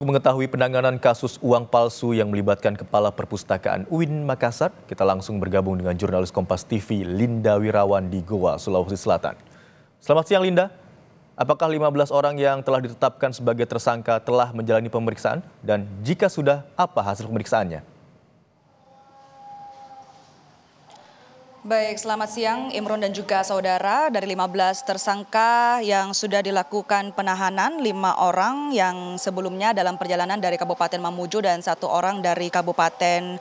Mengetahui penanganan kasus uang palsu yang melibatkan Kepala Perpustakaan UIN Makassar, kita langsung bergabung dengan jurnalis Kompas TV Linda Wirawan di Goa, Sulawesi Selatan. Selamat siang Linda, apakah 15 orang yang telah ditetapkan sebagai tersangka telah menjalani pemeriksaan? Dan jika sudah, apa hasil pemeriksaannya? Baik, selamat siang Imron dan juga saudara. Dari 15 tersangka yang sudah dilakukan penahanan, 5 orang yang sebelumnya dalam perjalanan dari Kabupaten Mamuju dan 1 orang dari Kabupaten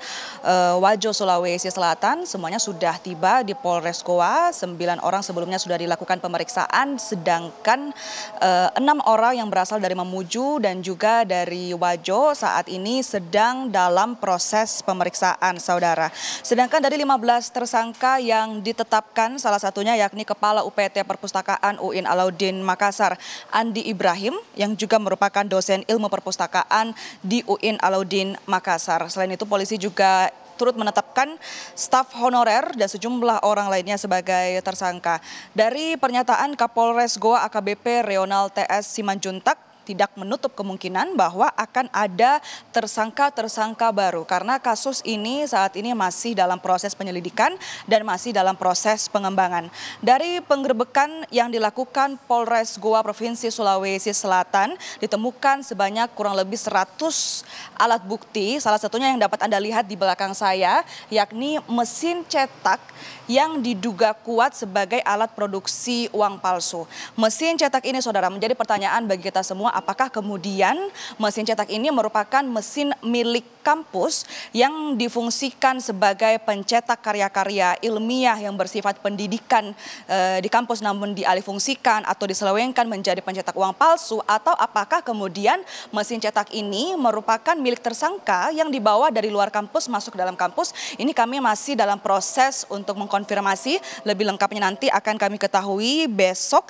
Wajo, Sulawesi Selatan, semuanya sudah tiba di Polres Goa. 9 orang sebelumnya sudah dilakukan pemeriksaan, sedangkan 6 orang yang berasal dari Mamuju dan juga dari Wajo saat ini sedang dalam proses pemeriksaan, saudara. Sedangkan dari 15 tersangka yang ditetapkan, salah satunya yakni Kepala UPT Perpustakaan UIN Alauddin Makassar, Andi Ibrahim, yang juga merupakan dosen ilmu perpustakaan di UIN Alauddin Makassar. Selain itu, polisi juga turut menetapkan staf honorer dan sejumlah orang lainnya sebagai tersangka. Dari pernyataan Kapolres Goa AKBP Reonald TS Simanjuntak, tidak menutup kemungkinan bahwa akan ada tersangka-tersangka baru karena kasus ini saat ini masih dalam proses penyelidikan dan masih dalam proses pengembangan. Dari penggerbekan yang dilakukan Polres Goa Provinsi Sulawesi Selatan, ditemukan sebanyak kurang lebih 100 alat bukti, salah satunya yang dapat Anda lihat di belakang saya, yakni mesin cetak yang diduga kuat sebagai alat produksi uang palsu. Mesin cetak ini, saudara, menjadi pertanyaan bagi kita semua, apakah kemudian mesin cetak ini merupakan mesin milik kampus yang difungsikan sebagai pencetak karya-karya ilmiah yang bersifat pendidikan di kampus namun dialihfungsikan atau diselewengkan menjadi pencetak uang palsu, atau apakah kemudian mesin cetak ini merupakan milik tersangka yang dibawa dari luar kampus masuk dalam kampus. Ini kami masih dalam proses untuk mengkonfirmasi, lebih lengkapnya nanti akan kami ketahui besok.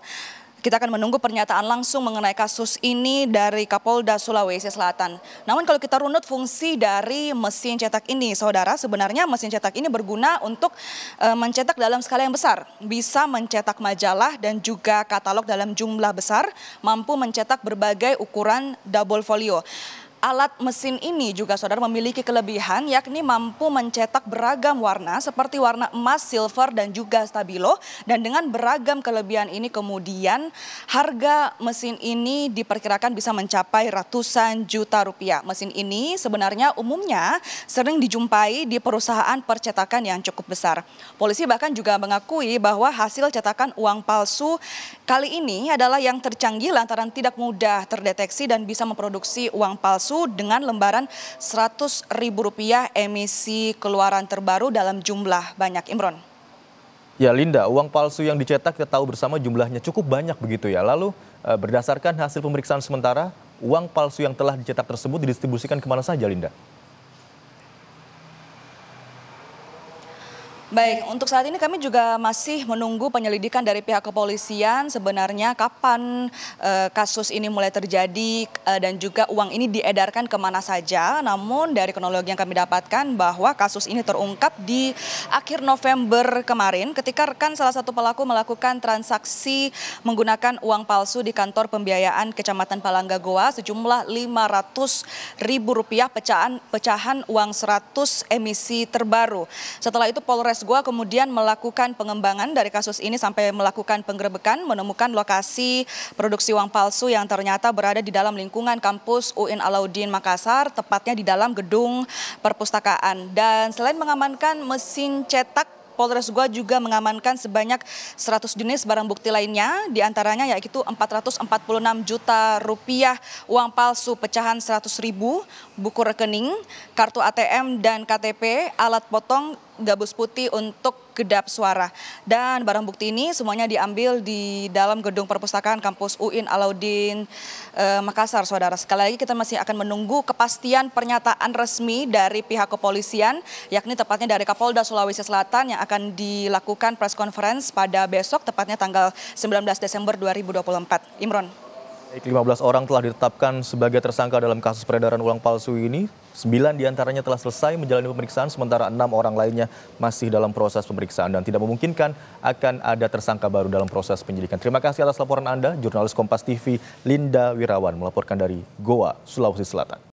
Kita akan menunggu pernyataan langsung mengenai kasus ini dari Kapolda Sulawesi Selatan. Namun kalau kita runut fungsi dari mesin cetak ini, saudara, sebenarnya mesin cetak ini berguna untuk mencetak dalam skala yang besar. Bisa mencetak majalah dan juga katalog dalam jumlah besar, mampu mencetak berbagai ukuran double folio. Alat mesin ini juga, saudara, memiliki kelebihan yakni mampu mencetak beragam warna seperti warna emas, silver, dan juga stabilo. Dan dengan beragam kelebihan ini kemudian harga mesin ini diperkirakan bisa mencapai ratusan juta rupiah. Mesin ini sebenarnya umumnya sering dijumpai di perusahaan percetakan yang cukup besar. Polisi bahkan juga mengakui bahwa hasil cetakan uang palsu kali ini adalah yang tercanggih lantaran tidak mudah terdeteksi dan bisa memproduksi uang palsu dengan lembaran Rp100.000 emisi keluaran terbaru dalam jumlah banyak. Imron. Ya Linda, uang palsu yang dicetak kita tahu bersama jumlahnya cukup banyak begitu ya. Lalu berdasarkan hasil pemeriksaan sementara, uang palsu yang telah dicetak tersebut didistribusikan kemana saja, Linda? Baik, untuk saat ini kami juga masih menunggu penyelidikan dari pihak kepolisian sebenarnya kapan kasus ini mulai terjadi dan juga uang ini diedarkan kemana saja. Namun dari kronologi yang kami dapatkan bahwa kasus ini terungkap di akhir November kemarin ketika rekan salah satu pelaku melakukan transaksi menggunakan uang palsu di kantor pembiayaan Kecamatan Palangga Goa sejumlah Rp500.000 pecahan uang 100 emisi terbaru. Setelah itu Polres Goa kemudian melakukan pengembangan dari kasus ini sampai melakukan penggerebekan, menemukan lokasi produksi uang palsu yang ternyata berada di dalam lingkungan kampus UIN Alauddin Makassar, tepatnya di dalam gedung perpustakaan. Dan selain mengamankan mesin cetak, Polres Goa juga mengamankan sebanyak 100 jenis barang bukti lainnya, diantaranya yaitu Rp446 juta uang palsu pecahan 100.000, buku rekening, kartu ATM dan KTP, alat potong, gabus putih untuk kedap suara. Dan barang bukti ini semuanya diambil di dalam gedung perpustakaan kampus UIN Alauddin Makassar, saudara. Sekali lagi kita masih akan menunggu kepastian pernyataan resmi dari pihak kepolisian, yakni tepatnya dari Kapolda Sulawesi Selatan yang akan dilakukan press conference pada besok, tepatnya tanggal 19 Desember 2024. Imron. 15 orang telah ditetapkan sebagai tersangka dalam kasus peredaran uang palsu ini. 9 diantaranya telah selesai menjalani pemeriksaan, sementara 6 orang lainnya masih dalam proses pemeriksaan dan tidak memungkinkan akan ada tersangka baru dalam proses penyidikan. Terima kasih atas laporan Anda, jurnalis Kompas TV Linda Wirawan melaporkan dari Goa, Sulawesi Selatan.